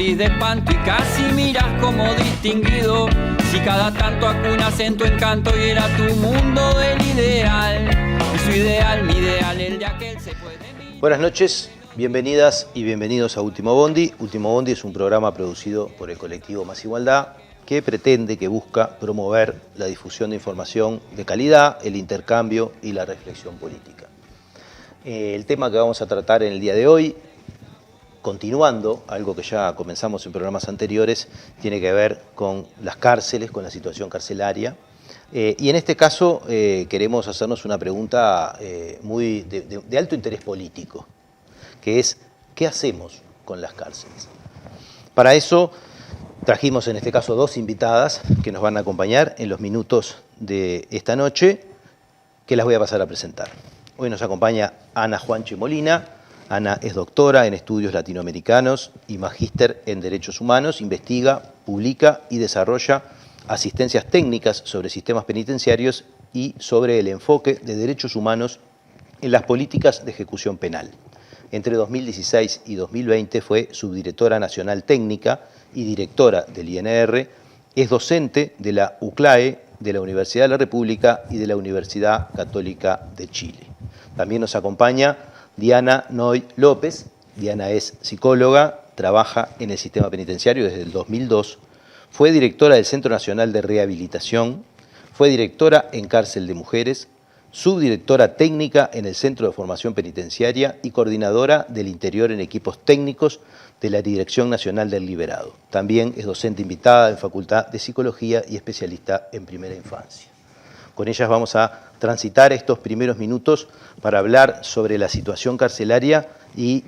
morís de espanto y casi miras como distinguido. Si cada tanto acunas en tu encanto y era tu mundo del ideal. Y su ideal, mi ideal, el de aquel se puede mirar. Buenas noches, bienvenidas y bienvenidos a Último Bondi. Último Bondi es un programa producido por el colectivo Más Igualdad que pretende, que busca promover la difusión de información de calidad, el intercambio y la reflexión política. El tema que vamos a tratar en el día de hoy, continuando algo que ya comenzamos en programas anteriores, tiene que ver con las cárceles, con la situación carcelaria. Y en este caso queremos hacernos una pregunta muy de alto interés político, que es ¿qué hacemos con las cárceles? Para eso trajimos en este caso dos invitadas que nos van a acompañar en los minutos de esta noche, que las voy a pasar a presentar. Hoy nos acompaña Ana Juanchi Molina. Ana es doctora en estudios latinoamericanos y magíster en derechos humanos, investiga, publica y desarrolla asistencias técnicas sobre sistemas penitenciarios y sobre el enfoque de derechos humanos en las políticas de ejecución penal. Entre 2016 y 2020 fue subdirectora nacional técnica y directora del INR, es docente de la UCLAE, de la Universidad de la República y de la Universidad Católica de Chile. También nos acompaña Diana Noy López. Diana es psicóloga, trabaja en el sistema penitenciario desde el 2002, fue directora del Centro Nacional de Rehabilitación, fue directora en Cárcel de Mujeres, subdirectora técnica en el Centro de Formación Penitenciaria y coordinadora del interior en equipos técnicos de la Dirección Nacional del Liberado. También es docente invitada en Facultad de Psicología y especialista en primera infancia. Con ellas vamos a transitar estos primeros minutos para hablar sobre la situación carcelaria y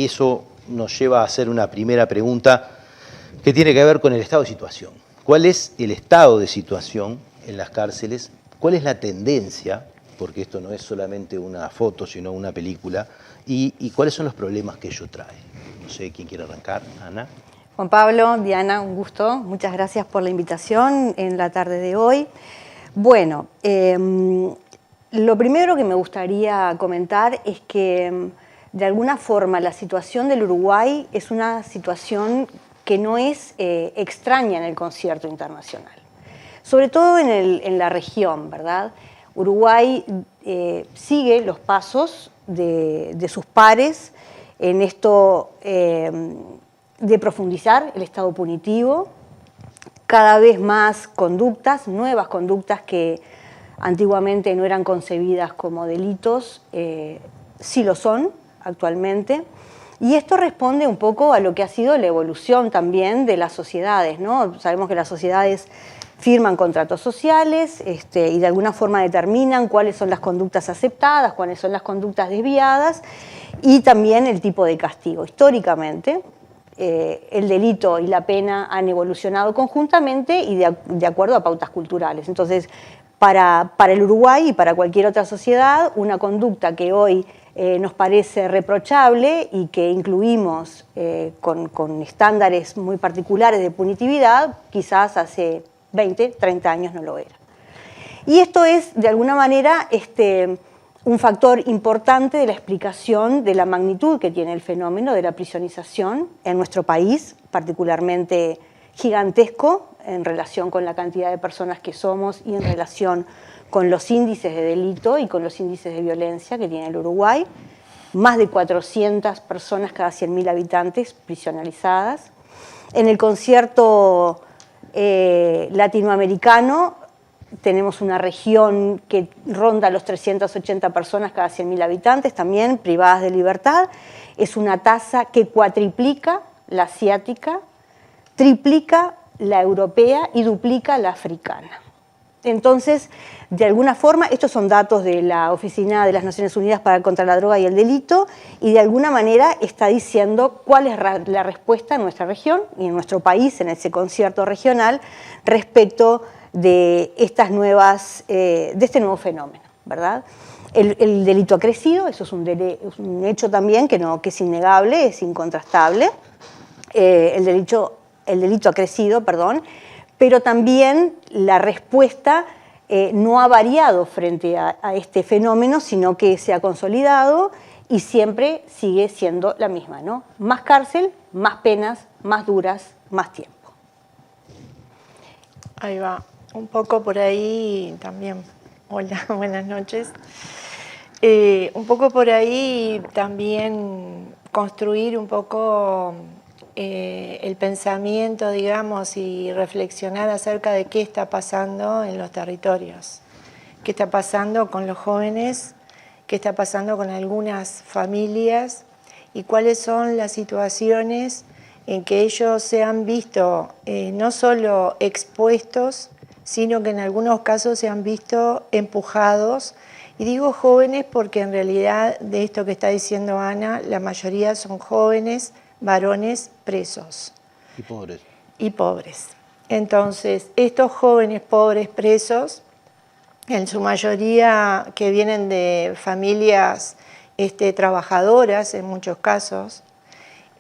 eso nos lleva a hacer una primera pregunta que tiene que ver con el estado de situación. ¿Cuál es el estado de situación en las cárceles? ¿Cuál es la tendencia? Porque esto no es solamente una foto, sino una película. ¿Y cuáles son los problemas que ello trae? No sé, ¿quién quiere arrancar? Ana. Juan Pablo, Diana, un gusto. Muchas gracias por la invitación en la tarde de hoy. Bueno, lo primero que me gustaría comentar es que de alguna forma la situación del Uruguay es una situación que no es extraña en el concierto internacional, sobre todo en la región, ¿verdad? Uruguay sigue los pasos de sus pares en esto de profundizar el estado punitivo, cada vez más conductas, nuevas conductas que antiguamente no eran concebidas como delitos, sí lo son actualmente. Y esto responde un poco a lo que ha sido la evolución también de las sociedades, ¿no? Sabemos que las sociedades firman contratos sociales y de alguna forma determinan cuáles son las conductas aceptadas, cuáles son las conductas desviadas y también el tipo de castigo. Históricamente, el delito y la pena han evolucionado conjuntamente y de acuerdo a pautas culturales. Entonces, para el Uruguay y para cualquier otra sociedad, una conducta que hoy nos parece reprochable y que incluimos con estándares muy particulares de punitividad, quizás hace 20, 30 años no lo era. Y esto es, de alguna manera, un factor importante de la explicación de la magnitud que tiene el fenómeno de la prisionización en nuestro país, particularmente gigantesco en relación con la cantidad de personas que somos y en relación con los índices de delito y con los índices de violencia que tiene el Uruguay. Más de 400 personas cada 100.000 habitantes prisionalizadas. En el concierto latinoamericano tenemos una región que ronda los 380 personas cada 100.000 habitantes, también privadas de libertad. Es una tasa que cuatriplica la asiática, triplica la europea y duplica la africana. Entonces, de alguna forma, estos son datos de la Oficina de las Naciones Unidas contra la Droga y el Delito, y de alguna manera está diciendo cuál es la respuesta en nuestra región y en nuestro país, en ese concierto regional, respecto de estas nuevas, de este nuevo fenómeno, ¿verdad? El delito ha crecido, eso es un hecho también que es innegable, es incontrastable. El delito ha crecido, pero también la respuesta no ha variado frente a este fenómeno, sino que se ha consolidado y siempre sigue siendo la misma, ¿no? Más cárcel, más penas, más duras, más tiempo. Ahí va, un poco por ahí también. Hola, buenas noches. Un poco por ahí también construir un poco el pensamiento, digamos, y reflexionar acerca de qué está pasando en los territorios, qué está pasando con los jóvenes, qué está pasando con algunas familias y cuáles son las situaciones en que ellos se han visto no solo expuestos, sino que en algunos casos se han visto empujados. Y digo jóvenes porque en realidad de esto que está diciendo Ana, la mayoría son jóvenes, varones presos. Y pobres. Y pobres. Entonces, estos jóvenes pobres presos, en su mayoría que vienen de familias trabajadoras en muchos casos,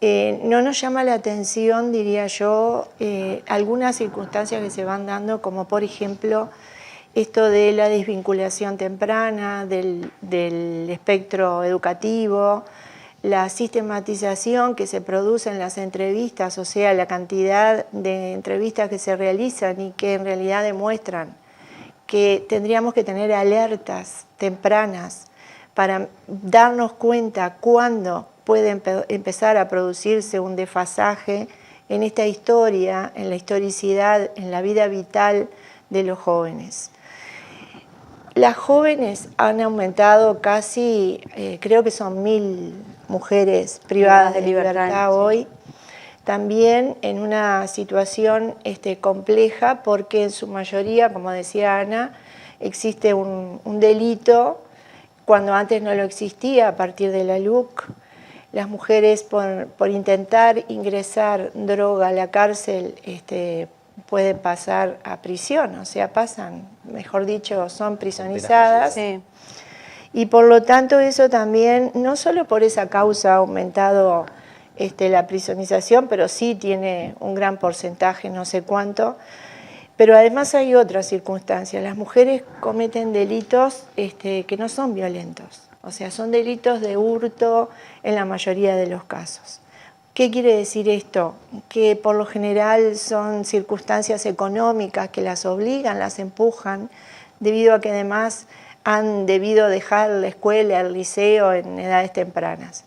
no nos llama la atención, diría yo, algunas circunstancias que se van dando, como por ejemplo esto de la desvinculación temprana del espectro educativo, la sistematización que se produce en las entrevistas, o sea, la cantidad de entrevistas que se realizan y que en realidad demuestran que tendríamos que tener alertas tempranas para darnos cuenta cuándo puede empezar a producirse un desfasaje en esta historia, en la historicidad, en la vida vital de los jóvenes. Las jóvenes han aumentado casi, creo que son 1000 mujeres privadas de libertad hoy, también en una situación compleja porque en su mayoría, como decía Ana, existe un delito cuando antes no lo existía a partir de la LUC. Las mujeres por intentar ingresar droga a la cárcel pueden pasar a prisión, o sea, pasan, mejor dicho, son prisonizadas. Sí. Y por lo tanto eso también, no solo por esa causa ha aumentado la prisonización, pero sí tiene un gran porcentaje, no sé cuánto. Pero además hay otras circunstancias. Las mujeres cometen delitos que no son violentos, o sea, son delitos de hurto en la mayoría de los casos. ¿Qué quiere decir esto? Que por lo general son circunstancias económicas que las obligan, las empujan, debido a que además han debido dejar la escuela, el liceo en edades tempranas.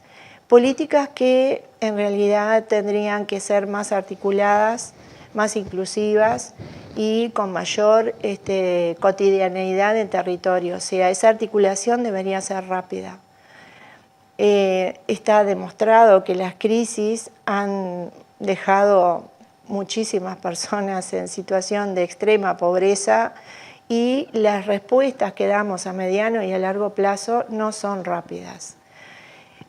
Políticas que en realidad tendrían que ser más articuladas, más inclusivas y con mayor cotidianeidad en territorio. O sea, esa articulación debería ser rápida. Está demostrado que las crisis han dejado muchísimas personas en situación de extrema pobreza y las respuestas que damos a mediano y a largo plazo no son rápidas.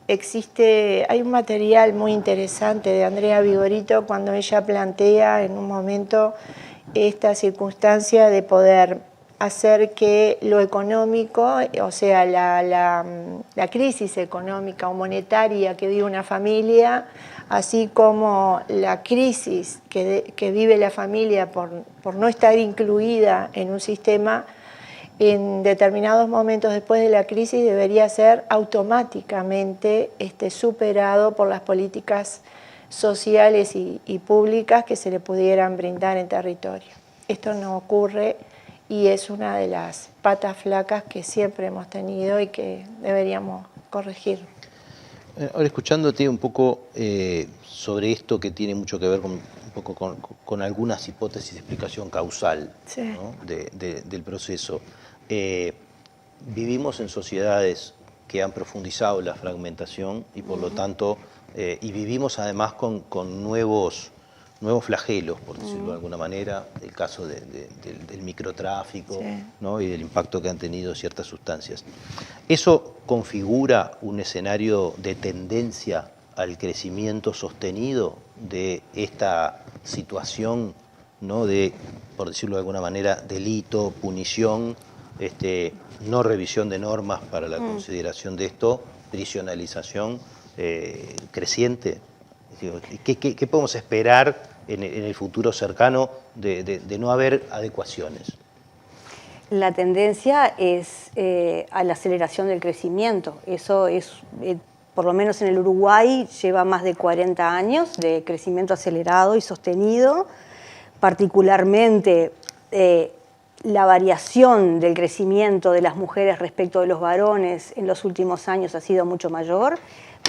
Hay un material muy interesante de Andrea Vigorito cuando ella plantea en un momento esta circunstancia de poder hacer que lo económico, o sea, la crisis económica o monetaria que vive una familia, así como la crisis que vive la familia por no estar incluida en un sistema, en determinados momentos después de la crisis debería ser automáticamente superado por las políticas sociales y públicas que se le pudieran brindar en territorio. Esto no ocurre y es una de las patas flacas que siempre hemos tenido y que deberíamos corregir. Ahora escuchándote un poco sobre esto que tiene mucho que ver con algunas hipótesis de explicación causal, sí, ¿no? del proceso. Vivimos en sociedades que han profundizado la fragmentación y por lo tanto, y vivimos además con nuevos flagelos, por decirlo de alguna manera, el caso del microtráfico, sí, ¿no? Y del impacto que han tenido ciertas sustancias. ¿Eso configura un escenario de tendencia al crecimiento sostenido de esta situación, ¿no? De, por decirlo de alguna manera, delito, punición, no revisión de normas para la consideración de esto, prisionalización creciente? ¿Qué podemos esperar en el futuro cercano de no haber adecuaciones? la tendencia es a la aceleración del crecimiento. Eso es, por lo menos en el Uruguay, lleva más de 40 años de crecimiento acelerado y sostenido. Particularmente, la variación del crecimiento de las mujeres respecto de los varones en los últimos años ha sido mucho mayor,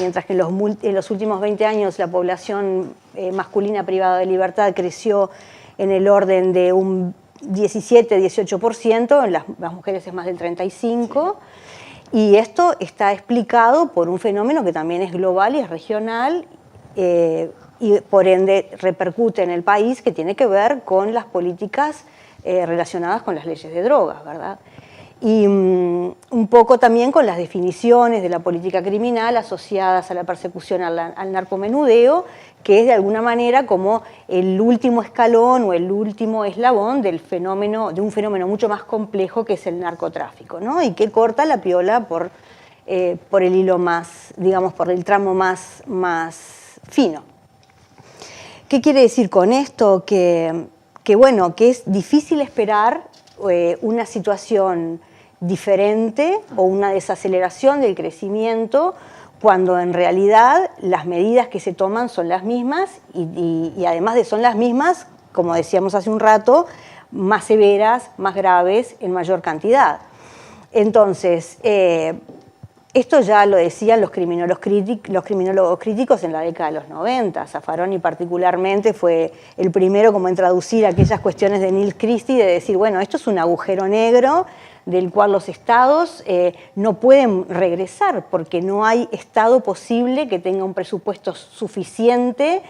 mientras que en los últimos 20 años la población masculina privada de libertad creció en el orden de un 17-18%, en las mujeres es más del 35%, y esto está explicado por un fenómeno que también es global y es regional, y por ende repercute en el país, que tiene que ver con las políticas relacionadas con las leyes de drogas, ¿verdad? Y un poco también con las definiciones de la política criminal asociadas a la persecución al narcomenudeo, que es de alguna manera como el último escalón o el último eslabón de un fenómeno mucho más complejo que es el narcotráfico, ¿no? Y que corta la piola por el hilo más, digamos, por el tramo más fino. ¿Qué quiere decir con esto? Que es difícil esperar una situación diferente o una desaceleración del crecimiento cuando en realidad las medidas que se toman son las mismas y además de son las mismas, como decíamos hace un rato, más severas, más graves, en mayor cantidad. Entonces, esto ya lo decían los criminólogos críticos en la década de los 90. Zaffaroni particularmente fue el primero como en traducir aquellas cuestiones de Neil Christie, de decir, bueno, esto es un agujero negro del cual los estados no pueden regresar, porque no hay estado posible que tenga un presupuesto suficiente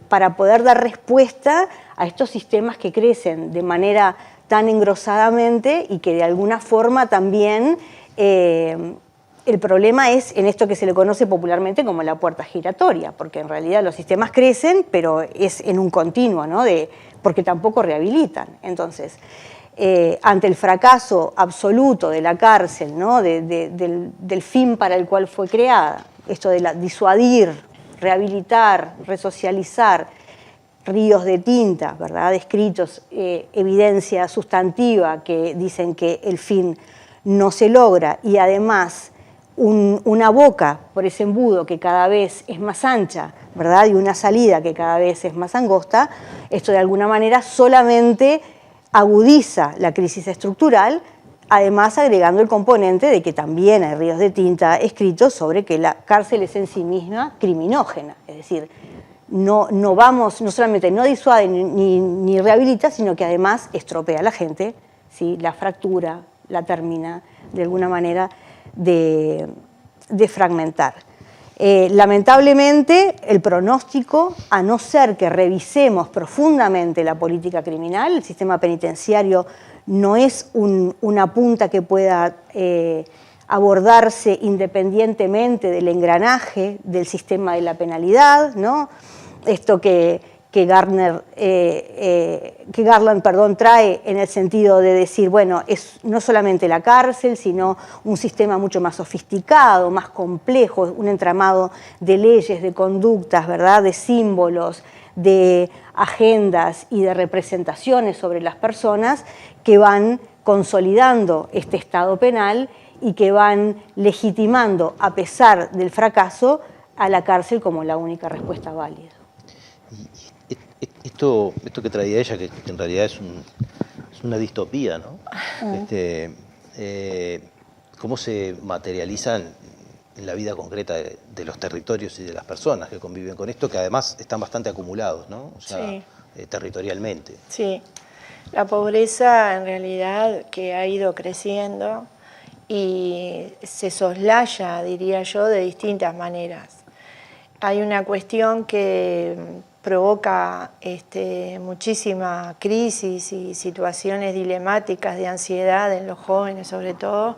para poder dar respuesta a estos sistemas que crecen de manera tan engrosadamente y que de alguna forma también el problema es en esto que se le conoce popularmente como la puerta giratoria, porque en realidad los sistemas crecen, pero es en un continuo, ¿no? Porque tampoco rehabilitan. Entonces, ante el fracaso absoluto de la cárcel, ¿no? del fin para el cual fue creada, esto de disuadir, rehabilitar, resocializar, ríos de tinta, ¿verdad? Escritos, evidencia sustantiva que dicen que el fin no se logra, y además una boca por ese embudo que cada vez es más ancha, ¿verdad? Y una salida que cada vez es más angosta, esto de alguna manera solamente agudiza la crisis estructural, además agregando el componente de que también hay ríos de tinta escritos sobre que la cárcel es en sí misma criminógena, es decir, no solamente no disuade ni rehabilita, sino que además estropea a la gente, ¿sí? La fractura, la termina de alguna manera de fragmentar. Lamentablemente, el pronóstico, a no ser que revisemos profundamente la política criminal, el sistema penitenciario no es una punta que pueda abordarse independientemente del engranaje del sistema de la penalidad, ¿no? Esto que Garland trae en el sentido de decir, bueno, es no solamente la cárcel, sino un sistema mucho más sofisticado, más complejo, un entramado de leyes, de conductas, ¿verdad?, de símbolos, de agendas y de representaciones sobre las personas que van consolidando este estado penal y que van legitimando, a pesar del fracaso, a la cárcel como la única respuesta válida. Esto que traía ella, que en realidad es una distopía, ¿no? ¿Cómo se materializa en la vida concreta de los territorios y de las personas que conviven con esto, que además están bastante acumulados, ¿no? O sea, sí. Territorialmente. Sí, la pobreza en realidad que ha ido creciendo y se soslaya, diría yo, de distintas maneras. Hay una cuestión que provoca muchísima crisis y situaciones dilemáticas de ansiedad en los jóvenes sobre todo,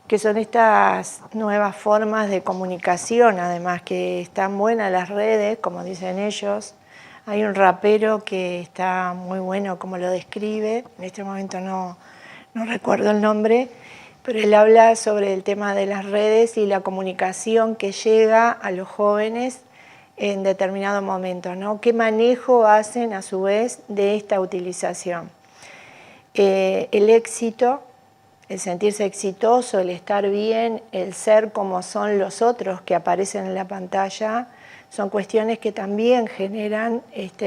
que son estas nuevas formas de comunicación, además que están buenas las redes, como dicen ellos. Hay un rapero que está muy bueno como lo describe, en este momento no recuerdo el nombre, pero él habla sobre el tema de las redes y la comunicación que llega a los jóvenes en determinado momento, ¿no? ¿Qué manejo hacen a su vez de esta utilización? el éxito, el sentirse exitoso, el estar bien, el ser como son los otros que aparecen en la pantalla, son cuestiones que también generan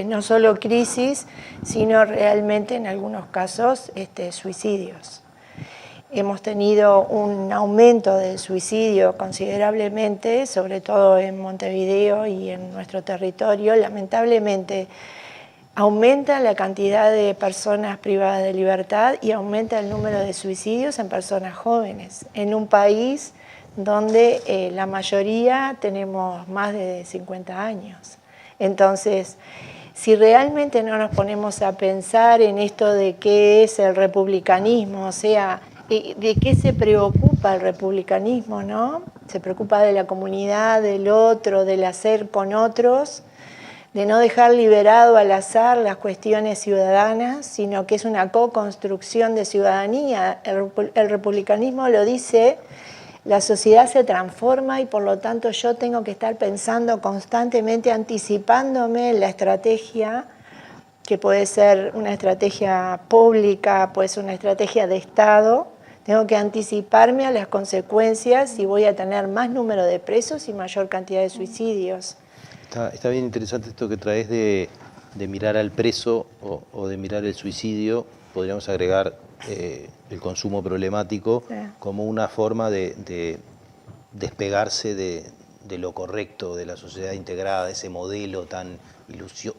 no solo crisis, sino realmente en algunos casos suicidios. Hemos tenido un aumento del suicidio considerablemente, sobre todo en Montevideo y en nuestro territorio. Lamentablemente aumenta la cantidad de personas privadas de libertad y aumenta el número de suicidios en personas jóvenes, en un país donde la mayoría tenemos más de 50 años. Entonces, si realmente no nos ponemos a pensar en esto de qué es el republicanismo, o sea, de qué se preocupa el republicanismo, ¿no? Se preocupa de la comunidad, del otro, del hacer con otros, de no dejar liberado al azar las cuestiones ciudadanas, sino que es una co-construcción de ciudadanía. El republicanismo lo dice, la sociedad se transforma y por lo tanto yo tengo que estar pensando constantemente, anticipándome en la estrategia, que puede ser una estrategia pública, puede ser una estrategia de Estado. Tengo que anticiparme a las consecuencias y voy a tener más número de presos y mayor cantidad de suicidios. Está bien interesante esto que traes de mirar al preso o de mirar el suicidio. Podríamos agregar el consumo problemático como una forma de despegarse de lo correcto, de la sociedad integrada, de ese modelo tan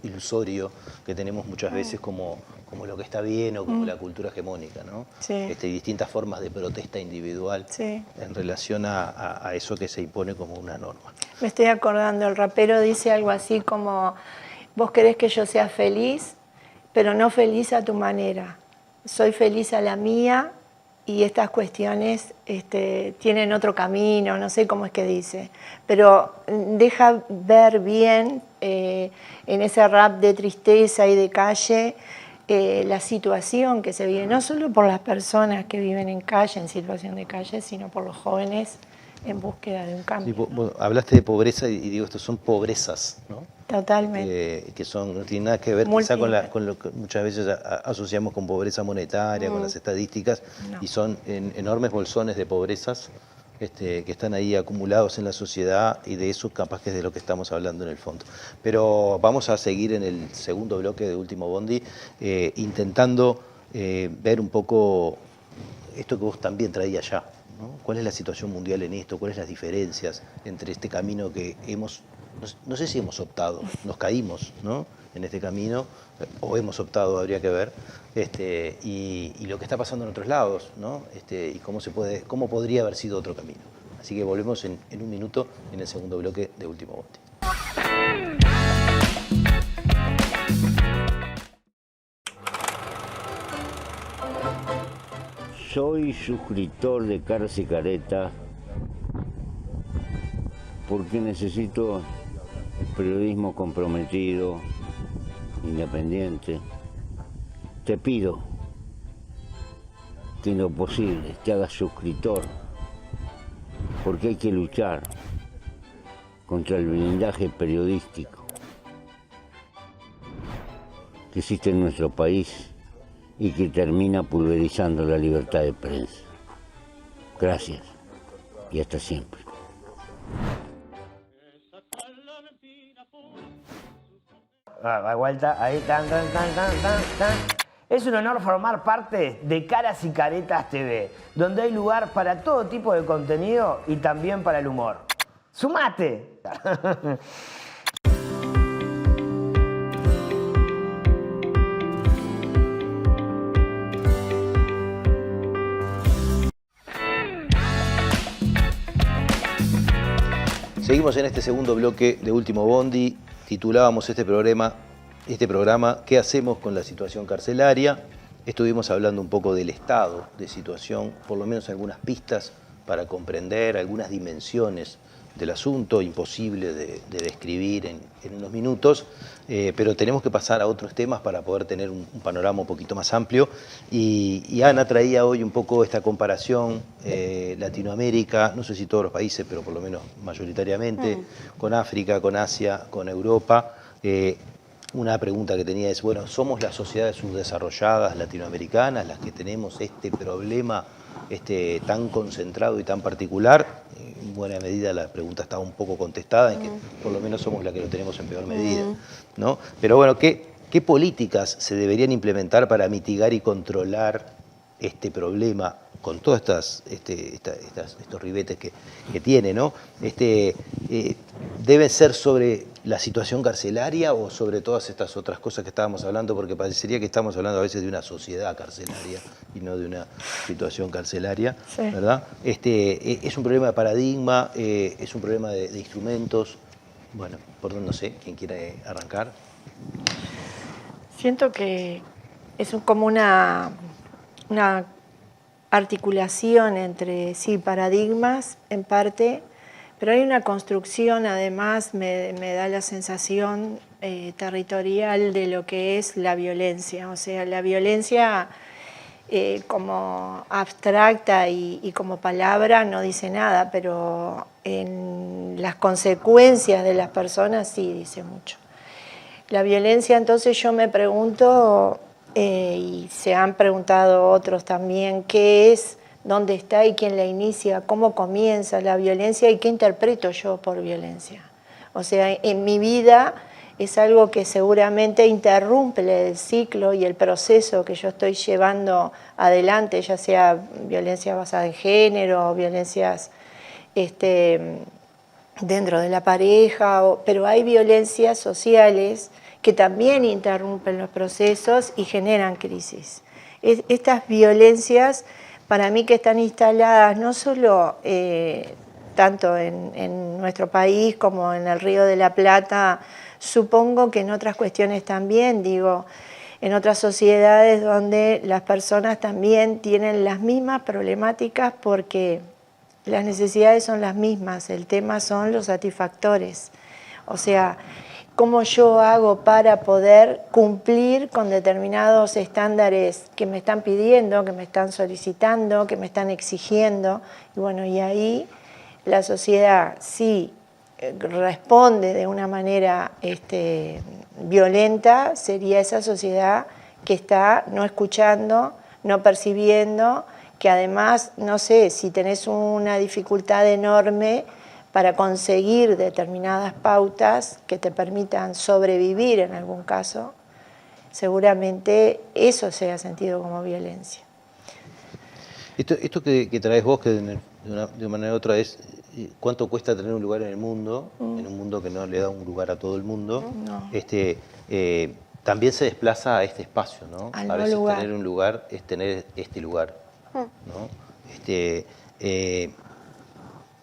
ilusorio que tenemos muchas veces como lo que está bien o como la cultura hegemónica, ¿no? Sí. Distintas formas de protesta individual en relación a eso que se impone como una norma. Me estoy acordando, el rapero dice algo así como, vos querés que yo sea feliz, pero no feliz a tu manera. Soy feliz a la mía y estas cuestiones tienen otro camino, no sé cómo es que dice. Pero deja ver bien en ese rap de tristeza y de calle la situación que se vive, no solo por las personas que viven en calle, en situación de calle, sino por los jóvenes en búsqueda de un cambio. Sí, vos hablaste de pobreza y digo, estos son pobrezas, ¿no? Totalmente. Que no tienen nada que ver quizá con lo que muchas veces asociamos con pobreza monetaria, con las estadísticas, y son enormes bolsones de pobrezas que están ahí acumulados en la sociedad, y de eso capaz que es de lo que estamos hablando en el fondo. Pero vamos a seguir en el segundo bloque de Último Bondi, intentando ver un poco esto que vos también traías ya, ¿no? ¿Cuál es la situación mundial en esto? ¿Cuáles las diferencias entre este camino que no sé si hemos optado, nos caímos, ¿no?, en este camino, o hemos optado, habría que ver, y lo que está pasando en otros lados, ¿no? Y cómo podría haber sido otro camino. Así que volvemos en un minuto en el segundo bloque de Último Bondi. Soy suscriptor de Caras y Caretas porque necesito periodismo comprometido, independiente. Te pido que en lo posible te hagas suscriptor, porque hay que luchar contra el blindaje periodístico que existe en nuestro país y que termina pulverizando la libertad de prensa. Gracias y hasta siempre. A vuelta, ahí, tan. Es un honor formar parte de Caras y Caretas TV, donde hay lugar para todo tipo de contenido y también para el humor. ¡Sumate! Seguimos en este segundo bloque de Último Bondi. Titulábamos este programa ¿Qué hacemos con la situación carcelaria? Estuvimos hablando un poco del estado de situación, por lo menos algunas pistas para comprender algunas dimensiones del asunto, imposible de describir en unos minutos, pero tenemos que pasar a otros temas para poder tener un panorama un poquito más amplio. Y Ana traía hoy un poco esta comparación Latinoamérica, no sé si todos los países, pero por lo menos mayoritariamente, con África, con Asia, con Europa. una pregunta que tenía es, bueno, ¿somos las sociedades subdesarrolladas latinoamericanas las que tenemos este problema tan concentrado y tan particular? En buena medida la pregunta está un poco contestada, en que por lo menos somos la que lo tenemos en peor medida, ¿no? Pero bueno, ¿qué políticas se deberían implementar para mitigar y controlar este problema con todos estos ribetes que tiene, ¿no? ¿Debe ser sobre la situación carcelaria o sobre todas estas otras cosas que estábamos hablando? Porque parecería que estamos hablando a veces de una sociedad carcelaria y no de una situación carcelaria, sí, ¿verdad? Es un problema de paradigma, es un problema de instrumentos. Bueno, por donde no sé, ¿quién quiere arrancar? Siento que es como una articulación entre, sí, paradigmas en parte, pero hay una construcción, además, me da la sensación territorial de lo que es la violencia. O sea, la violencia como abstracta y como palabra no dice nada, pero en las consecuencias de las personas sí dice mucho. La violencia, entonces yo me pregunto, y se han preguntado otros también, ¿qué es, dónde está y quién la inicia? ¿Cómo comienza la violencia y qué interpreto yo por violencia? O sea, en mi vida es algo que seguramente interrumpe el ciclo y el proceso que yo estoy llevando adelante, ya sea violencia basada en género, violencias dentro de la pareja, pero hay violencias sociales que también interrumpen los procesos y generan crisis. Estas violencias, para mí, que están instaladas no solo tanto en nuestro país como en el Río de la Plata, supongo que en otras cuestiones también, digo, en otras sociedades donde las personas también tienen las mismas problemáticas porque las necesidades son las mismas, el tema son los satisfactores. O sea, cómo yo hago para poder cumplir con determinados estándares que me están pidiendo, que me están solicitando, que me están exigiendo. Y bueno, y ahí la sociedad sí responde de una manera violenta, sería esa sociedad que está no escuchando, no percibiendo, que además, no sé, si tenés una dificultad enorme para conseguir determinadas pautas que te permitan sobrevivir en algún caso, seguramente eso sea sentido como violencia. Esto que traes vos, que de una manera u otra es cuánto cuesta tener un lugar en el mundo, en un mundo que no le da un lugar a todo el mundo, no. También se desplaza a este espacio, ¿no? A veces lugar. Tener un lugar es tener este lugar, ¿no?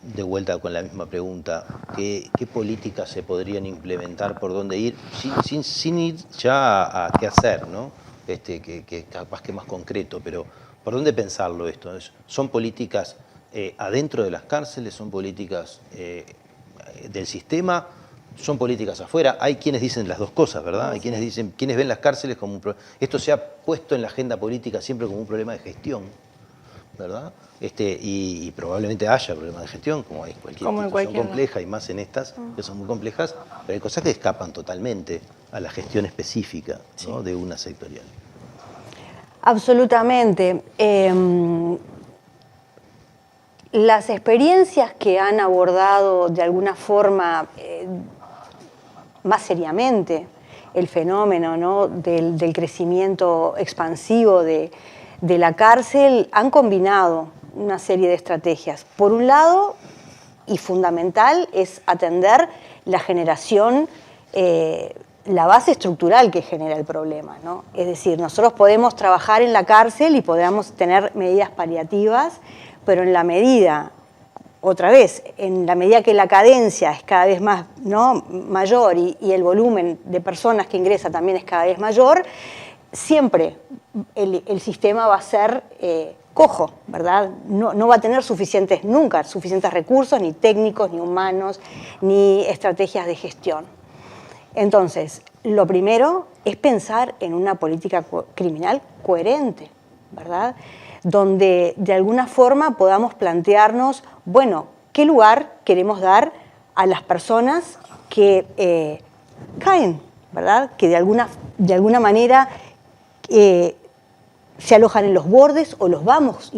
De vuelta con la misma pregunta, ¿qué políticas se podrían implementar, por dónde ir, sin ir ya a qué hacer, ¿no? Que capaz que más concreto, pero ¿por dónde pensarlo esto? ¿Son políticas adentro de las cárceles? ¿Son políticas del sistema? ¿Son políticas afuera? Hay quienes dicen las dos cosas, ¿verdad? Hay quienes dicen, quienes ven las cárceles como un problema. Esto se ha puesto en la agenda política siempre como un problema de gestión, ¿verdad? Y probablemente haya problemas de gestión, como hay cualquier institución compleja, y más en estas, que son muy complejas, pero hay cosas que escapan totalmente a la gestión específica, ¿no? De una sectorial. Absolutamente. Las experiencias que han abordado de alguna forma más seriamente el fenómeno, ¿no? del crecimiento expansivo de la cárcel han combinado una serie de estrategias. Por un lado, y fundamental, es atender la generación, la base estructural que genera el problema, ¿no? Es decir, nosotros podemos trabajar en la cárcel y podemos tener medidas paliativas, pero en la medida, otra vez, en la medida que la cadencia es cada vez más, ¿no? mayor y el volumen de personas que ingresa también es cada vez mayor, siempre el sistema va a ser cojo, ¿verdad? No va a tener nunca suficientes recursos, ni técnicos, ni humanos, ni estrategias de gestión. Entonces, lo primero es pensar en una política criminal coherente, ¿verdad? Donde de alguna forma podamos plantearnos, bueno, ¿qué lugar queremos dar a las personas que caen ¿verdad? Que de alguna manera se alojan en los bordes o las vamos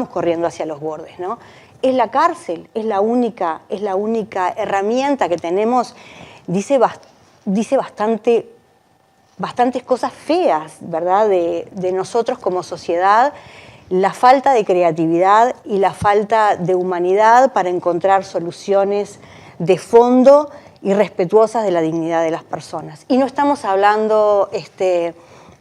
corriendo hacia los bordes, ¿no? Es la cárcel, es la única herramienta que tenemos, dice bastantes cosas feas, ¿verdad? De nosotros como sociedad, la falta de creatividad y la falta de humanidad para encontrar soluciones de fondo y respetuosas de la dignidad de las personas. Y no estamos hablando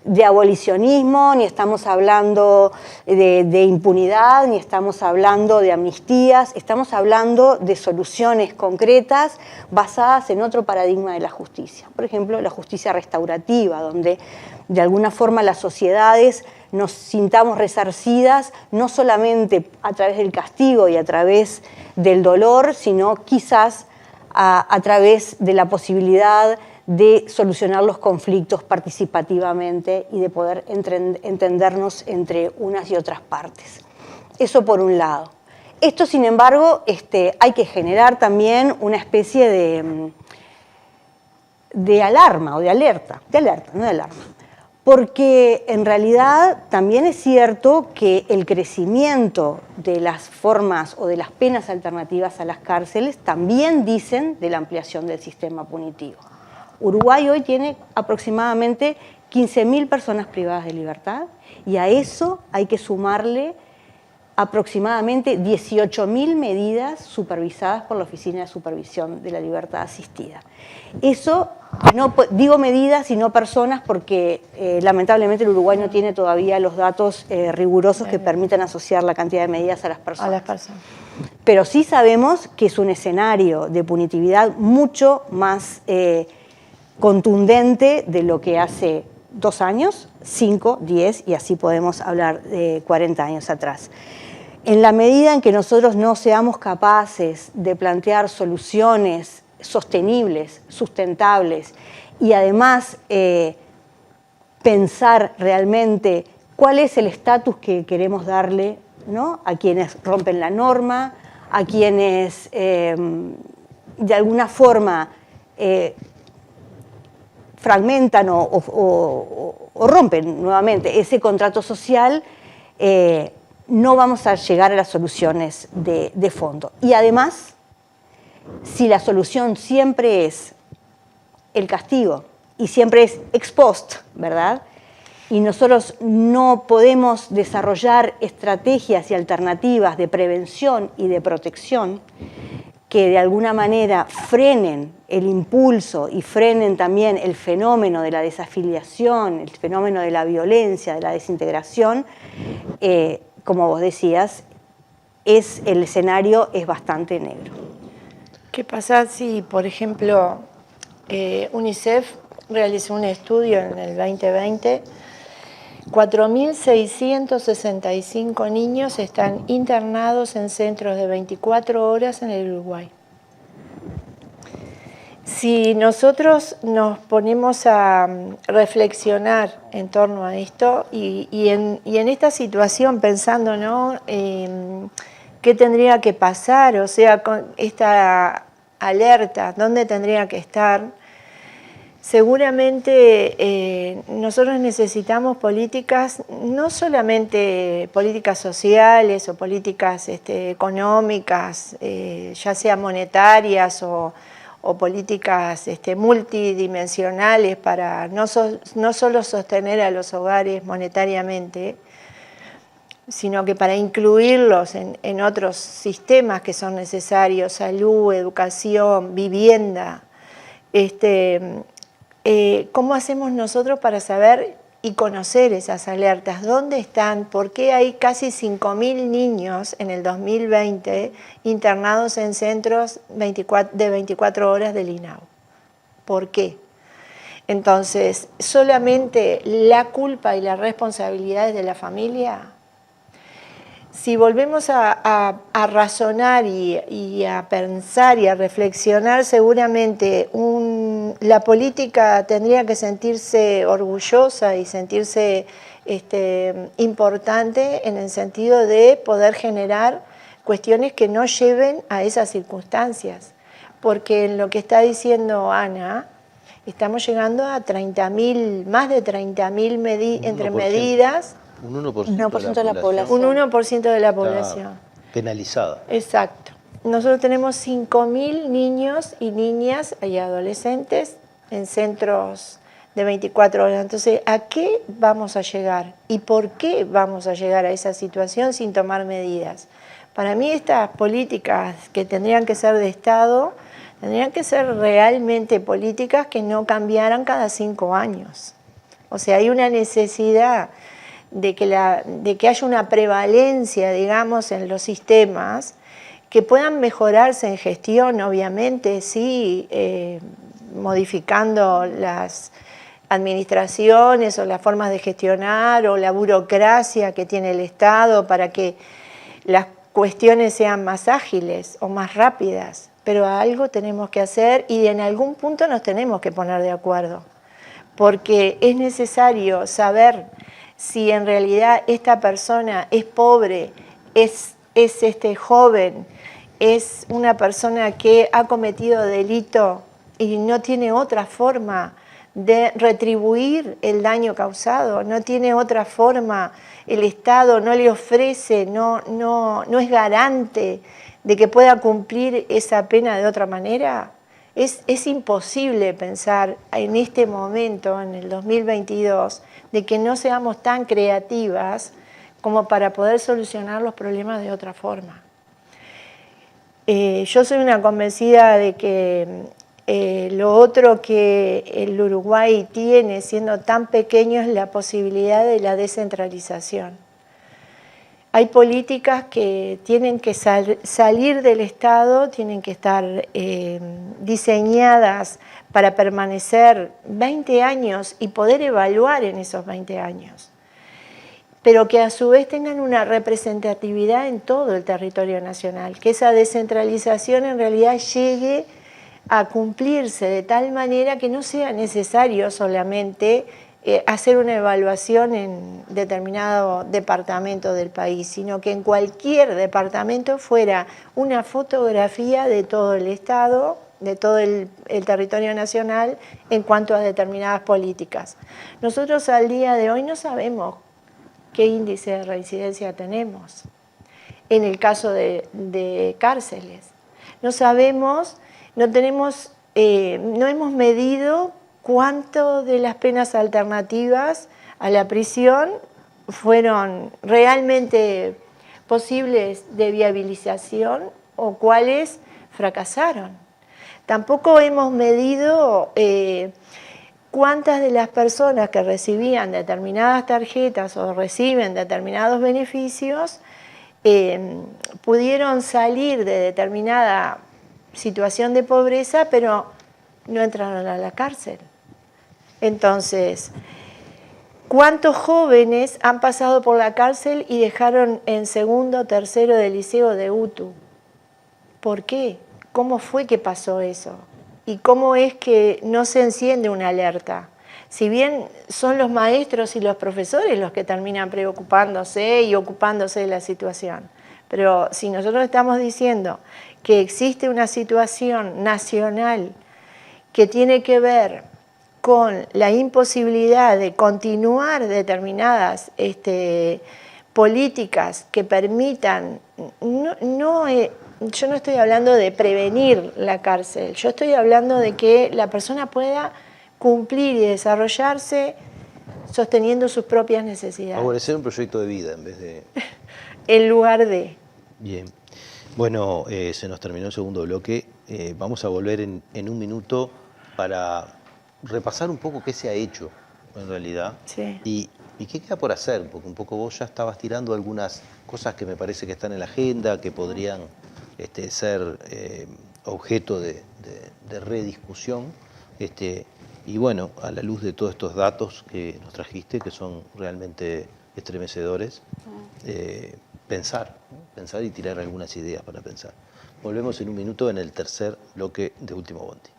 de abolicionismo, ni estamos hablando de impunidad, ni estamos hablando de amnistías, estamos hablando de soluciones concretas basadas en otro paradigma de la justicia. Por ejemplo, la justicia restaurativa, donde de alguna forma las sociedades nos sintamos resarcidas, no solamente a través del castigo y a través del dolor, sino quizás a través de la posibilidad de solucionar los conflictos participativamente y de poder entendernos entre unas y otras partes. Eso por un lado. Esto, sin embargo, hay que generar también una especie de alarma o de alerta, no de alarma. Porque en realidad también es cierto que el crecimiento de las formas o de las penas alternativas a las cárceles también dicen de la ampliación del sistema punitivo. Uruguay hoy tiene aproximadamente 15.000 personas privadas de libertad y a eso hay que sumarle aproximadamente 18.000 medidas supervisadas por la Oficina de Supervisión de la Libertad Asistida. Eso, no digo medidas y no personas porque lamentablemente el Uruguay no tiene todavía los datos rigurosos que permitan asociar la cantidad de medidas a las personas. A las personas. Pero sí sabemos que es un escenario de punitividad mucho más contundente de lo que hace 2 años, 5, 10 y así podemos hablar de 40 años atrás. En la medida en que nosotros no seamos capaces de plantear soluciones sostenibles, sustentables y además pensar realmente cuál es el estatus que queremos darle, ¿no?, a quienes rompen la norma, a quienes de alguna forma fragmentan o rompen nuevamente ese contrato social, no vamos a llegar a las soluciones de fondo. Y además, si la solución siempre es el castigo y siempre es ex post, ¿verdad?, y nosotros no podemos desarrollar estrategias y alternativas de prevención y de protección que de alguna manera frenen el impulso y frenen también el fenómeno de la desafiliación, el fenómeno de la violencia, de la desintegración, como vos decías, el escenario es bastante negro. ¿Qué pasa si, por ejemplo, UNICEF realizó un estudio en el 2020? 4.665 niños están internados en centros de 24 horas en el Uruguay. Si nosotros nos ponemos a reflexionar en torno a esto y en esta situación pensando, ¿no?, qué tendría que pasar, o sea, con esta alerta, dónde tendría que estar, seguramente nosotros necesitamos políticas, no solamente políticas sociales o políticas económicas, ya sea monetarias o políticas multidimensionales para no solo sostener a los hogares monetariamente, sino que para incluirlos en otros sistemas que son necesarios, salud, educación, vivienda. ¿Cómo hacemos nosotros para saber y conocer esas alertas? ¿Dónde están? ¿Por qué hay casi 5.000 niños en el 2020 internados en centros de 24 horas del INAU? ¿Por qué? Entonces, ¿solamente la culpa y la responsabilidad es de la familia? Si volvemos a razonar y a pensar y a reflexionar, seguramente la política tendría que sentirse orgullosa y sentirse importante en el sentido de poder generar cuestiones que no lleven a esas circunstancias. Porque en lo que está diciendo Ana, Estamos llegando a 30.000, más de 30.000 entre 1%. medidas. Un 1%, 1% de la población. Un 1% de la está población. penalizada. Exacto. Nosotros tenemos 5.000 niños y niñas y adolescentes en centros de 24 horas. Entonces, ¿a qué vamos a llegar? ¿Y por qué vamos a llegar a esa situación sin tomar medidas? Para mí estas políticas que tendrían que ser de Estado, tendrían que ser realmente políticas que no cambiaran cada 5 años. O sea, hay una necesidad de que haya una prevalencia, digamos, en los sistemas, que puedan mejorarse en gestión, obviamente, sí, modificando las administraciones o las formas de gestionar o la burocracia que tiene el Estado para que las cuestiones sean más ágiles o más rápidas, pero algo tenemos que hacer y en algún punto nos tenemos que poner de acuerdo, porque es necesario saber si en realidad esta persona es pobre, es joven, es una persona que ha cometido delito y no tiene otra forma de retribuir el daño causado, no tiene otra forma, el Estado no le ofrece, no es garante de que pueda cumplir esa pena de otra manera. Es imposible pensar en este momento, en el 2022, de que no seamos tan creativas como para poder solucionar los problemas de otra forma. Yo soy una convencida de que lo otro que el Uruguay tiene, siendo tan pequeño, es la posibilidad de la descentralización. Hay políticas que tienen que salir del Estado, tienen que estar diseñadas para permanecer 20 años y poder evaluar en esos 20 años, pero que a su vez tengan una representatividad en todo el territorio nacional, que esa descentralización en realidad llegue a cumplirse de tal manera que no sea necesario solamente hacer una evaluación en determinado departamento del país, sino que en cualquier departamento fuera una fotografía de todo el Estado, de todo el territorio nacional en cuanto a determinadas políticas. Nosotros al día de hoy no sabemos qué índice de reincidencia tenemos en el caso de cárceles. No sabemos, no hemos medido cuánto de las penas alternativas a la prisión fueron realmente posibles de viabilización o cuáles fracasaron. Tampoco hemos medido cuántas de las personas que recibían determinadas tarjetas o reciben determinados beneficios pudieron salir de determinada situación de pobreza, pero no entraron a la cárcel. Entonces, ¿cuántos jóvenes han pasado por la cárcel y dejaron en segundo o tercero de liceo de UTU? ¿Por qué? ¿Cómo fue que pasó eso? ¿Y cómo es que no se enciende una alerta? Si bien son los maestros y los profesores los que terminan preocupándose y ocupándose de la situación, pero si nosotros estamos diciendo que existe una situación nacional que tiene que ver con la imposibilidad de continuar determinadas políticas que permitan, yo no estoy hablando de prevenir la cárcel, yo estoy hablando de que la persona pueda cumplir y desarrollarse sosteniendo sus propias necesidades. Favorecer un proyecto de vida en vez de... En lugar de... Bien. Bueno, se nos terminó el segundo bloque. Vamos a volver en un minuto para repasar un poco qué se ha hecho en realidad. Sí. Y qué queda por hacer. Porque un poco vos ya estabas tirando algunas cosas que me parece que están en la agenda, que podrían ser objeto de rediscusión. Y bueno, a la luz de todos estos datos que nos trajiste, que son realmente estremecedores, pensar y tirar algunas ideas para pensar. Volvemos en un minuto en el tercer bloque de Último Bondi.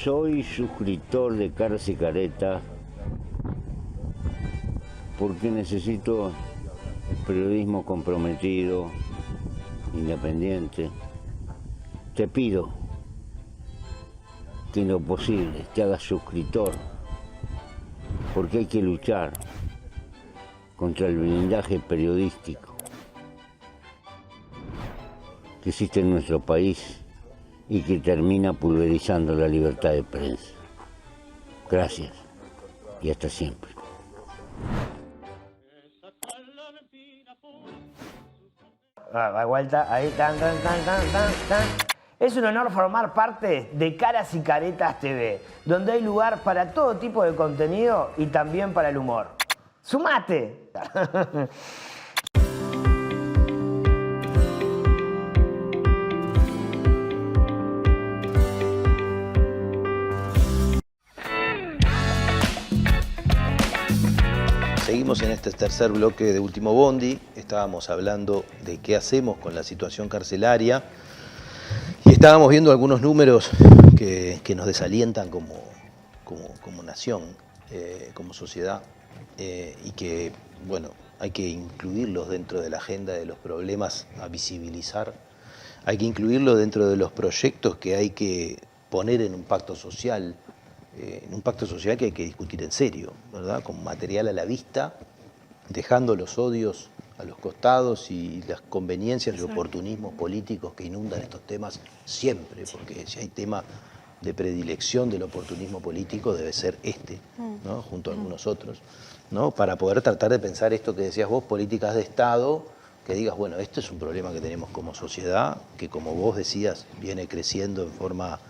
Soy suscriptor de Caras y Caretas porque necesito periodismo comprometido, independiente. Te pido que en lo posible te hagas suscriptor, porque hay que luchar contra el blindaje periodístico que existe en nuestro país y que termina pulverizando la libertad de prensa. Gracias y hasta siempre. A vuelta, ahí, tan. Es un honor formar parte de Caras y Caretas TV, donde hay lugar para todo tipo de contenido y también para el humor. ¡Sumate! Seguimos en este tercer bloque de Último Bondi. Estábamos hablando de qué hacemos con la situación carcelaria y estábamos viendo algunos números que nos desalientan como nación, como sociedad, y que, bueno, hay que incluirlos dentro de la agenda de los problemas a visibilizar. Hay que incluirlos dentro de los proyectos que hay que poner en un pacto social. En un pacto social que hay que discutir en serio, ¿verdad? Con material a la vista, dejando los odios a los costados y las conveniencias y oportunismos políticos que inundan estos temas siempre, porque si hay tema de predilección del oportunismo político debe ser este, ¿no? Junto a algunos otros, ¿no? Para poder tratar de pensar esto que decías vos, políticas de Estado, que digas, bueno, este es un problema que tenemos como sociedad, que como vos decías, viene creciendo en forma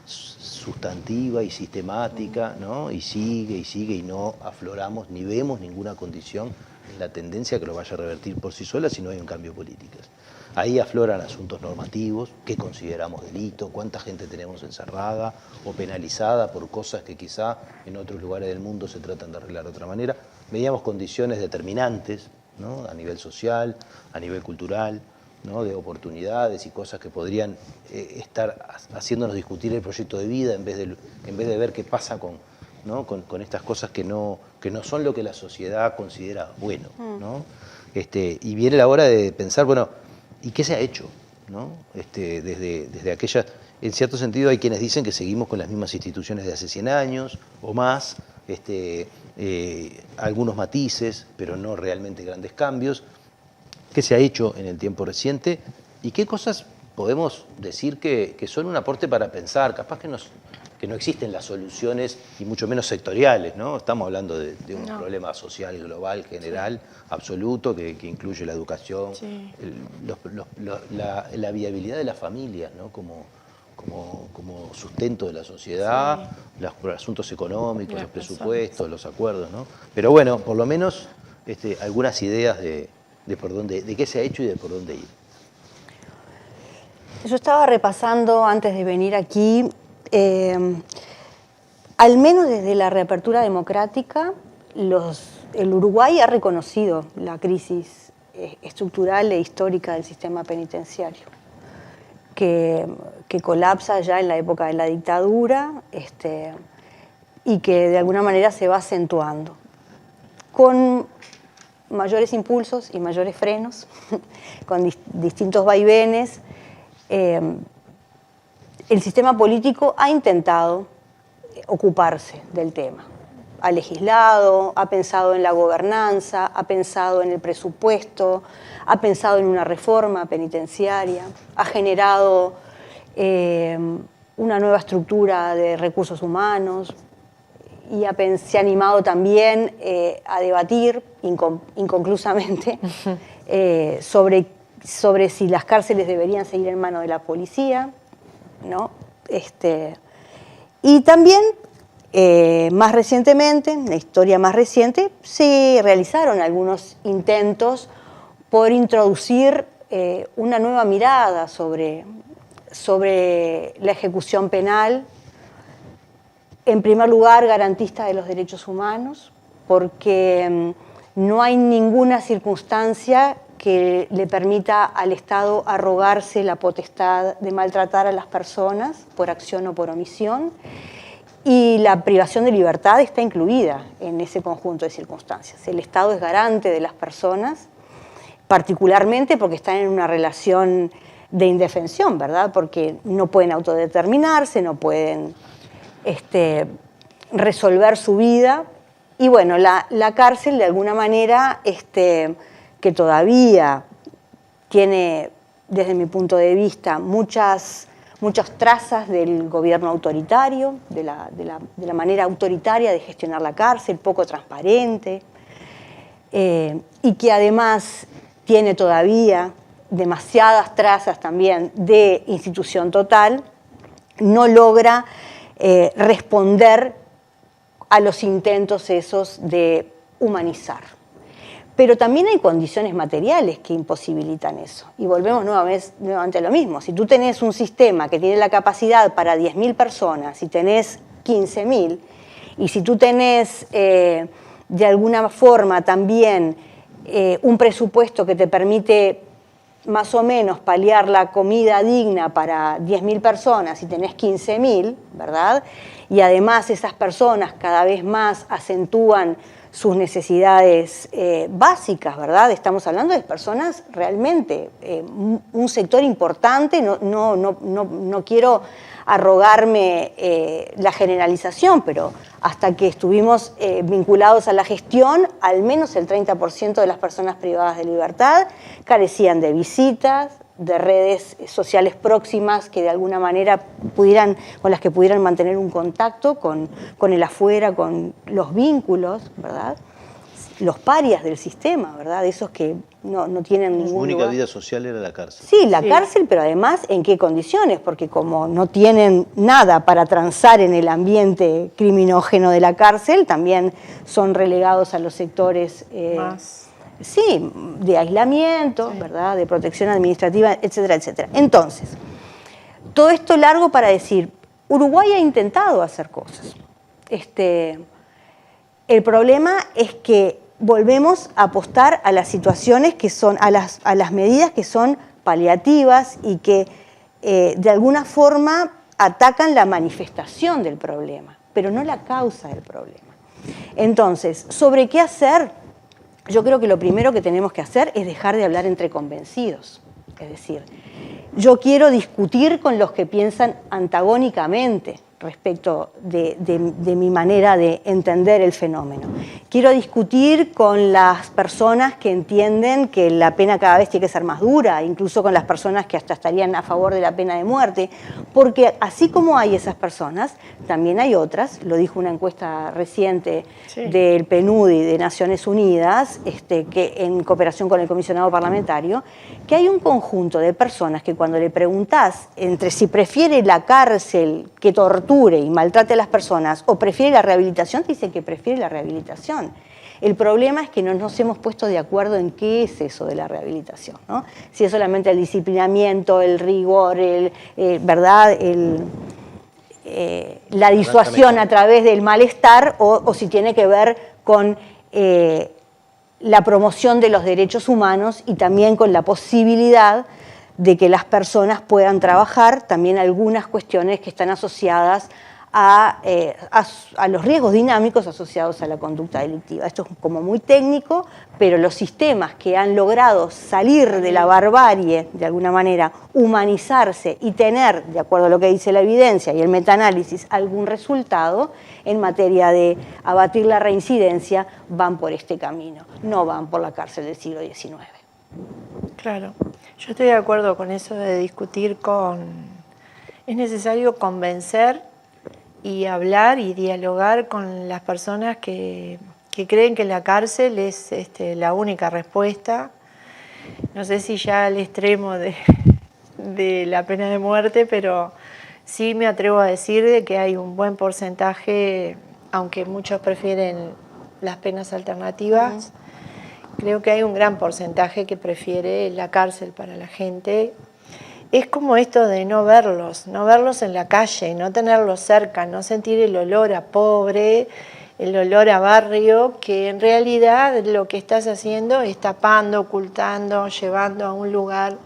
sustantiva y sistemática, ¿no? Y sigue y no afloramos ni vemos ninguna condición en la tendencia que lo vaya a revertir por sí sola si no hay un cambio de políticas. Ahí afloran asuntos normativos, qué consideramos delito, cuánta gente tenemos encerrada o penalizada por cosas que quizá en otros lugares del mundo se tratan de arreglar de otra manera. Veíamos condiciones determinantes, ¿no? A nivel social, a nivel cultural, ¿no? De oportunidades y cosas que podrían estar haciéndonos discutir el proyecto de vida en vez de ver qué pasa con estas cosas que no son lo que la sociedad considera bueno, ¿no? Y viene la hora de pensar, bueno, ¿y qué se ha hecho, ¿no? Desde aquellas, en cierto sentido hay quienes dicen que seguimos con las mismas instituciones de hace 100 años o más, algunos matices, pero no realmente grandes cambios. ¿Qué se ha hecho en el tiempo reciente y qué cosas podemos decir que son un aporte para pensar? Capaz que no existen las soluciones y mucho menos sectoriales, ¿no? Estamos hablando de un problema social global, general, absoluto, que incluye la educación, la viabilidad de las familias, ¿no? Como sustento de la sociedad, los asuntos económicos, los presupuestos, los acuerdos, ¿no? Pero bueno, por lo menos algunas ideas de qué se ha hecho y de por dónde ir. Yo estaba repasando antes de venir aquí, al menos desde la reapertura democrática, el Uruguay ha reconocido la crisis estructural e histórica del sistema penitenciario, que colapsa ya en la época de la dictadura y que de alguna manera se va acentuando, con mayores impulsos y mayores frenos, con distintos vaivenes. El sistema político ha intentado ocuparse del tema. Ha legislado, ha pensado en la gobernanza, ha pensado en el presupuesto, ha pensado en una reforma penitenciaria, ha generado una nueva estructura de recursos humanos, y se ha animado también a debatir inconclusamente sobre si las cárceles deberían seguir en manos de la policía, ¿no? Y también, más recientemente, en la historia más reciente, se realizaron algunos intentos por introducir una nueva mirada sobre la ejecución penal. En primer lugar, garantista de los derechos humanos, porque no hay ninguna circunstancia que le permita al Estado arrogarse la potestad de maltratar a las personas por acción o por omisión, y la privación de libertad está incluida en ese conjunto de circunstancias. El Estado es garante de las personas particularmente porque están en una relación de indefensión, ¿verdad? Porque no pueden autodeterminarse, no pueden resolver su vida. Y bueno, la cárcel de alguna manera, que todavía tiene, desde mi punto de vista, muchas trazas del gobierno autoritario, de la manera autoritaria de gestionar la cárcel, poco transparente, y que además tiene todavía demasiadas trazas también de institución total, no logra responder a los intentos esos de humanizar. Pero también hay condiciones materiales que imposibilitan eso. Y volvemos nuevamente a lo mismo. Si tú tenés un sistema que tiene la capacidad para 10.000 personas y tenés 15.000, y si tú tenés de alguna forma también un presupuesto que te permite más o menos paliar la comida digna para 10.000 personas y tenés 15.000, ¿verdad? Y además esas personas cada vez más acentúan sus necesidades básicas, ¿verdad? Estamos hablando de personas realmente, un sector importante, no quiero arrogarme la generalización, pero hasta que estuvimos vinculados a la gestión, al menos el 30% de las personas privadas de libertad carecían de visitas, de redes sociales próximas que de alguna manera con las que pudieran mantener un contacto con el afuera, con los vínculos, ¿verdad? Los parias del sistema, ¿verdad? Esos que no tienen ningún Su única lugar. vida social era la cárcel. Sí, la cárcel, pero además, ¿en qué condiciones? Porque como no tienen nada para transar en el ambiente criminógeno de la cárcel, también son relegados a los sectores Más. sí, de aislamiento, ¿verdad? De protección administrativa, etcétera, etcétera. Entonces, todo esto largo para decir, Uruguay ha intentado hacer cosas. El problema es que volvemos a apostar a las situaciones que son, a las medidas que son paliativas y que de alguna forma atacan la manifestación del problema, pero no la causa del problema. Entonces, ¿sobre qué hacer? Yo creo que lo primero que tenemos que hacer es dejar de hablar entre convencidos. Es decir, yo quiero discutir con los que piensan antagónicamente respecto de mi manera de entender el fenómeno. Quiero discutir con las personas que entienden que la pena cada vez tiene que ser más dura, incluso con las personas que hasta estarían a favor de la pena de muerte, porque así como hay esas personas, también hay otras, lo dijo una encuesta reciente del PNUD y de Naciones Unidas, que en cooperación con el comisionado parlamentario, que hay un conjunto de personas que cuando le preguntás entre si prefiere la cárcel que tortura y maltrate a las personas o prefiere la rehabilitación, te dice que prefiere la rehabilitación. El problema es que no nos hemos puesto de acuerdo en qué es eso de la rehabilitación, ¿no? Si es solamente el disciplinamiento, el rigor, ¿verdad? La disuasión a través del malestar o si tiene que ver con la promoción de los derechos humanos y también con la posibilidad de que las personas puedan trabajar, también algunas cuestiones que están asociadas a los riesgos dinámicos asociados a la conducta delictiva. Esto es como muy técnico, pero los sistemas que han logrado salir de la barbarie, de alguna manera, humanizarse y tener, de acuerdo a lo que dice la evidencia y el metaanálisis, algún resultado en materia de abatir la reincidencia, van por este camino, no van por la cárcel del siglo XIX. Claro, yo estoy de acuerdo con eso de discutir es necesario convencer y hablar y dialogar con las personas que creen que la cárcel es la única respuesta. No sé si ya al extremo de la pena de muerte, pero sí me atrevo a decir de que hay un buen porcentaje, aunque muchos prefieren las penas alternativas, creo que hay un gran porcentaje que prefiere la cárcel para la gente. Es como esto de no verlos en la calle, no tenerlos cerca, no sentir el olor a pobre, el olor a barrio, que en realidad lo que estás haciendo es tapando, ocultando, llevando a un lugar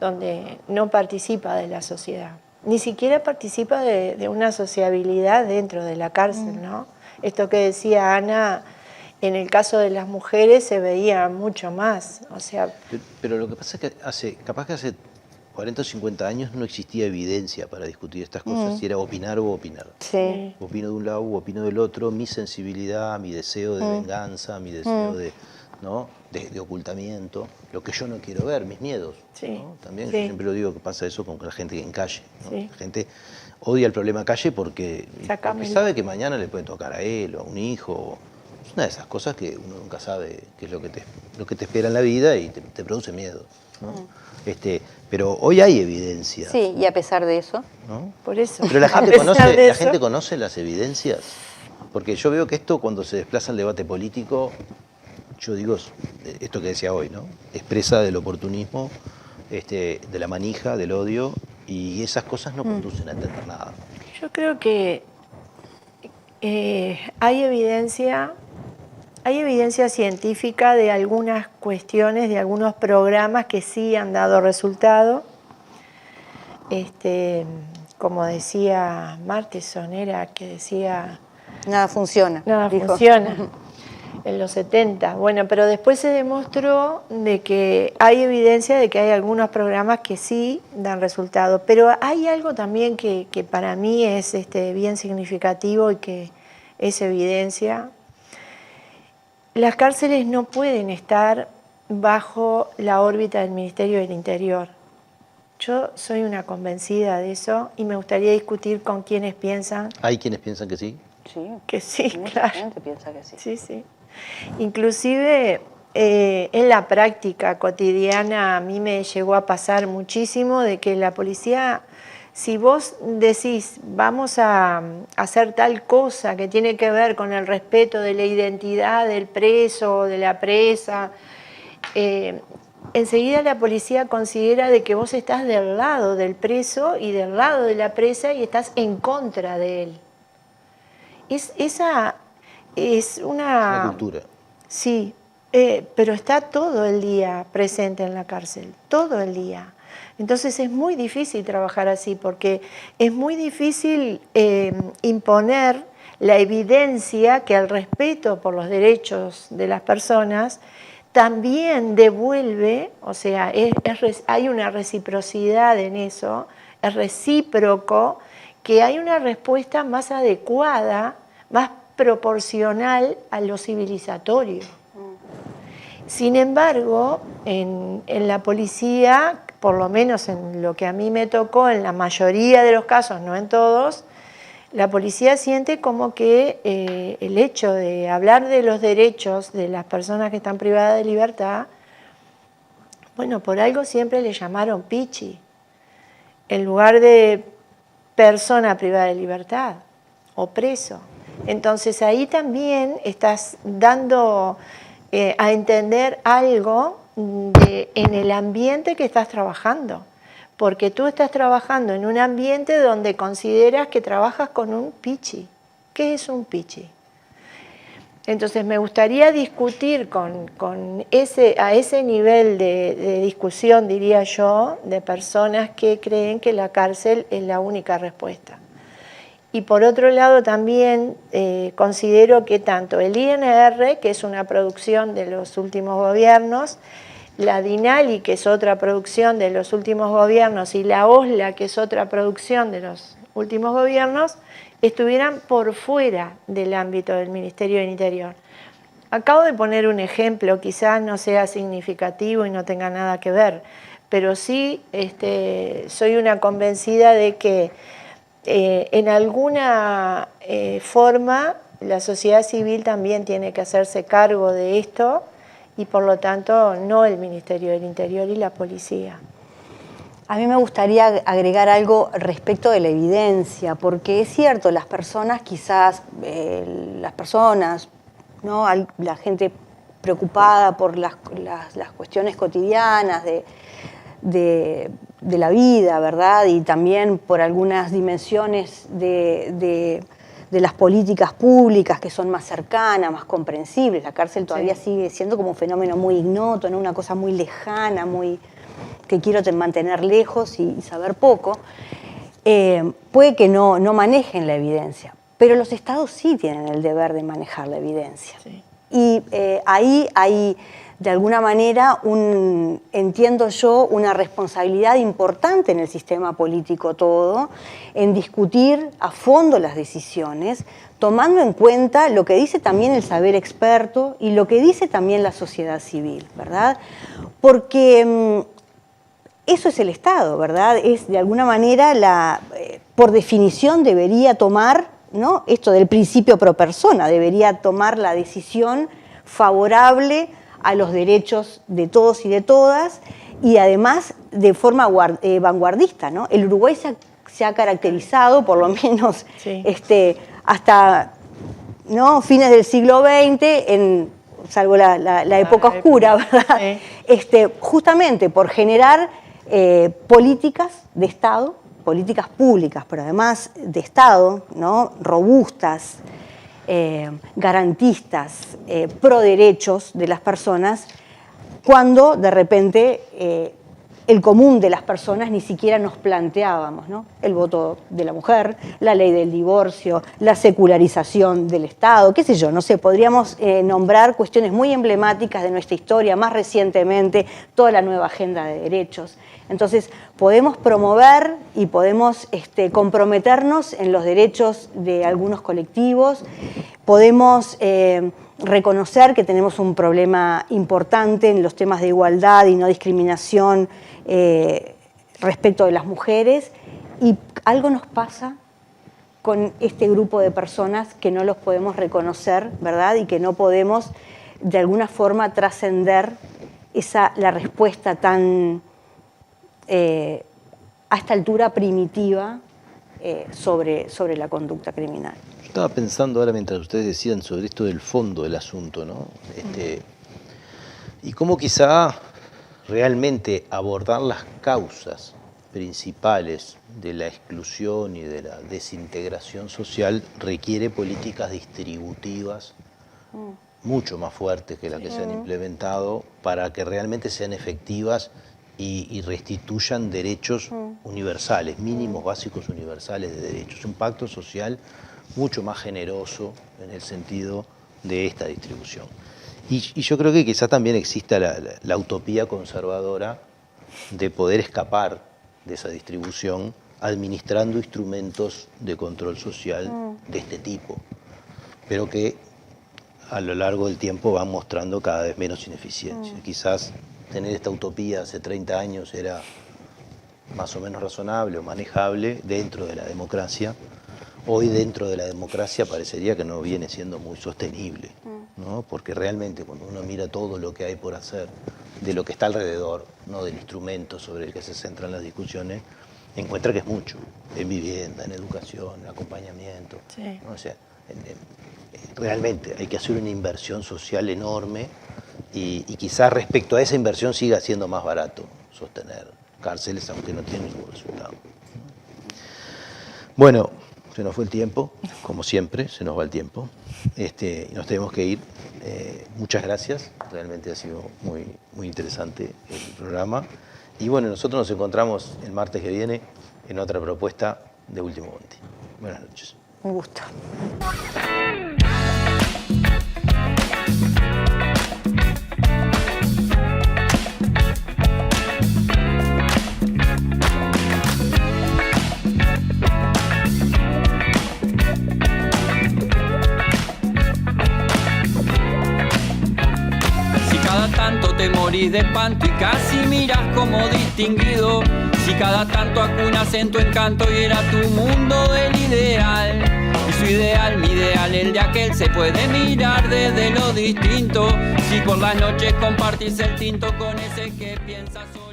donde no participa de la sociedad. Ni siquiera participa de una sociabilidad dentro de la cárcel, ¿no? Esto que decía Ana, En el caso de las mujeres se veía mucho más, o sea... Pero lo que pasa es que capaz que hace 40 o 50 años no existía evidencia para discutir estas cosas, si era opinar o opinar. Sí. Opino de un lado o opino del otro, mi sensibilidad, mi deseo de venganza, mi deseo de ocultamiento, lo que yo no quiero ver, mis miedos. Sí. ¿no? También Sí. yo siempre lo digo que pasa eso con la gente en calle. ¿no? Sí. La gente odia el problema calle porque Sacámelo. sabe que mañana le puede tocar a él o a un hijo. Es una de esas cosas que uno nunca sabe qué es lo que te espera en la vida y te produce miedo. ¿no? Pero hoy hay evidencia. Sí, y a pesar de eso. ¿no? Por eso. Pero la a gente, pesar de la eso, gente conoce las evidencias. Porque yo veo que esto, cuando se desplaza el debate político, yo digo esto que decía hoy, ¿no? Expresa del oportunismo, de la manija, del odio, y esas cosas no conducen a entender nada. yo creo que hay evidencia científica de algunas cuestiones, de algunos programas que sí han dado resultado. Como decía Marteson, era que decía... Nada funciona. Nada dijo. funciona. En los 70. Bueno, pero después se demostró de que hay evidencia de que hay algunos programas que sí dan resultado. Pero hay algo también que para mí es bien significativo y que es evidencia. Las cárceles no pueden estar bajo la órbita del Ministerio del Interior. Yo soy una convencida de eso y me gustaría discutir con quienes piensan ¿Hay quienes piensan que sí? Sí, que sí, mucha claro. gente piensa que sí. Sí, sí. Inclusive en la práctica cotidiana a mí me llegó a pasar muchísimo de que la policía, si vos decís vamos a hacer tal cosa que tiene que ver con el respeto de la identidad del preso o de la presa, enseguida la policía considera de que vos estás del lado del preso y del lado de la presa y estás en contra de él. Esa es Una cultura. Sí, pero está todo el día presente en la cárcel, todo el día. Entonces es muy difícil trabajar así porque es muy difícil imponer la evidencia que el respeto por los derechos de las personas también devuelve, o sea, hay una reciprocidad en eso, es recíproco, que hay una respuesta más adecuada, más proporcional a lo civilizatorio. Sin embargo, en la policía, por lo menos en lo que a mí me tocó, en la mayoría de los casos, no en todos, la policía siente como que el hecho de hablar de los derechos de las personas que están privadas de libertad, bueno, por algo siempre le llamaron pichi, en lugar de persona privada de libertad o preso. Entonces ahí también estás dando a entender algo en el ambiente que estás trabajando, porque tú estás trabajando en un ambiente donde consideras que trabajas con un pichi. ¿Qué es un pichi? Entonces me gustaría discutir a ese nivel de discusión, diría yo, de personas que creen que la cárcel es la única respuesta. Y por otro lado también considero que tanto el INR, que es una producción de los últimos gobiernos, la DINALI, que es otra producción de los últimos gobiernos, y la OSLA, que es otra producción de los últimos gobiernos, estuvieran por fuera del ámbito del Ministerio del Interior. Acabo de poner un ejemplo, quizás no sea significativo y no tenga nada que ver, pero sí soy una convencida de que en alguna forma la sociedad civil también tiene que hacerse cargo de esto y por lo tanto no el Ministerio del Interior y la policía. A mí me gustaría agregar algo respecto de la evidencia, porque es cierto, las personas quizás, ¿no? La gente preocupada por las cuestiones cotidianas de la vida, ¿verdad? Y también por algunas dimensiones de las políticas públicas que son más cercanas, más comprensibles. La cárcel todavía sigue siendo como un fenómeno muy ignoto, ¿no? Una cosa muy lejana, que quiero mantener lejos y saber poco. Puede que no manejen la evidencia, pero los estados sí tienen el deber de manejar la evidencia. Sí. Y ahí hay, de alguna manera, entiendo yo, una responsabilidad importante en el sistema político todo, en discutir a fondo las decisiones, tomando en cuenta lo que dice también el saber experto y lo que dice también la sociedad civil, ¿verdad? Porque eso es el Estado, ¿verdad? Es, de alguna manera, por definición debería tomar, ¿no?, esto del principio pro persona, debería tomar la decisión favorable a los derechos de todos y de todas, y además de forma vanguardista, ¿no? El Uruguay se ha caracterizado, por lo menos Sí. hasta, ¿no?, fines del siglo XX, salvo la época oscura, ¿verdad? Sí. Justamente por generar políticas de Estado, políticas públicas, pero además de Estado, ¿no?, robustas, garantistas, pro derechos de las personas, cuando de repente el común de las personas ni siquiera nos planteábamos, ¿no?, el voto de la mujer, la ley del divorcio, la secularización del Estado, qué sé yo, no sé, podríamos nombrar cuestiones muy emblemáticas de nuestra historia, más recientemente toda la nueva agenda de derechos. Entonces, podemos promover y podemos comprometernos en los derechos de algunos colectivos, podemos reconocer que tenemos un problema importante en los temas de igualdad y no discriminación respecto de las mujeres, y algo nos pasa con este grupo de personas que no los podemos reconocer, ¿verdad? Y que no podemos de alguna forma trascender la respuesta tan a esta altura primitiva sobre la conducta criminal. Yo estaba pensando ahora mientras ustedes decían sobre esto del fondo del asunto, ¿no? Y cómo quizá realmente abordar las causas principales de la exclusión y de la desintegración social requiere políticas distributivas mucho más fuertes que las que se han implementado para que realmente sean efectivas y restituyan derechos universales, mínimos básicos universales de derechos. Un pacto social mucho más generoso en el sentido de esta distribución. Y yo creo que quizás también exista la utopía conservadora de poder escapar de esa distribución administrando instrumentos de control social de este tipo, pero que a lo largo del tiempo van mostrando cada vez menos ineficiencia. Quizás tener esta utopía hace 30 años era más o menos razonable o manejable dentro de la democracia. Hoy dentro de la democracia parecería que no viene siendo muy sostenible, ¿no? Porque realmente cuando uno mira todo lo que hay por hacer, de lo que está alrededor, no del instrumento sobre el que se centran las discusiones, encuentra que es mucho, en vivienda, en educación, en acompañamiento. Sí. ¿No? O sea, realmente hay que hacer una inversión social enorme y quizás respecto a esa inversión siga siendo más barato sostener cárceles, aunque no tiene ningún resultado. Bueno, se nos fue el tiempo, como siempre, se nos va el tiempo. Y nos tenemos que ir. Muchas gracias, realmente ha sido muy, muy interesante el programa. Y bueno, nosotros nos encontramos el martes que viene en otra propuesta de Último Bondi. Buenas noches. Un gusto. Te morís de espanto y casi miras como distinguido. Si cada tanto acunas en tu encanto y era tu mundo el ideal. Y su ideal, mi ideal, el de aquel se puede mirar desde lo distinto. Si por las noches compartís el tinto con ese que piensas hoy.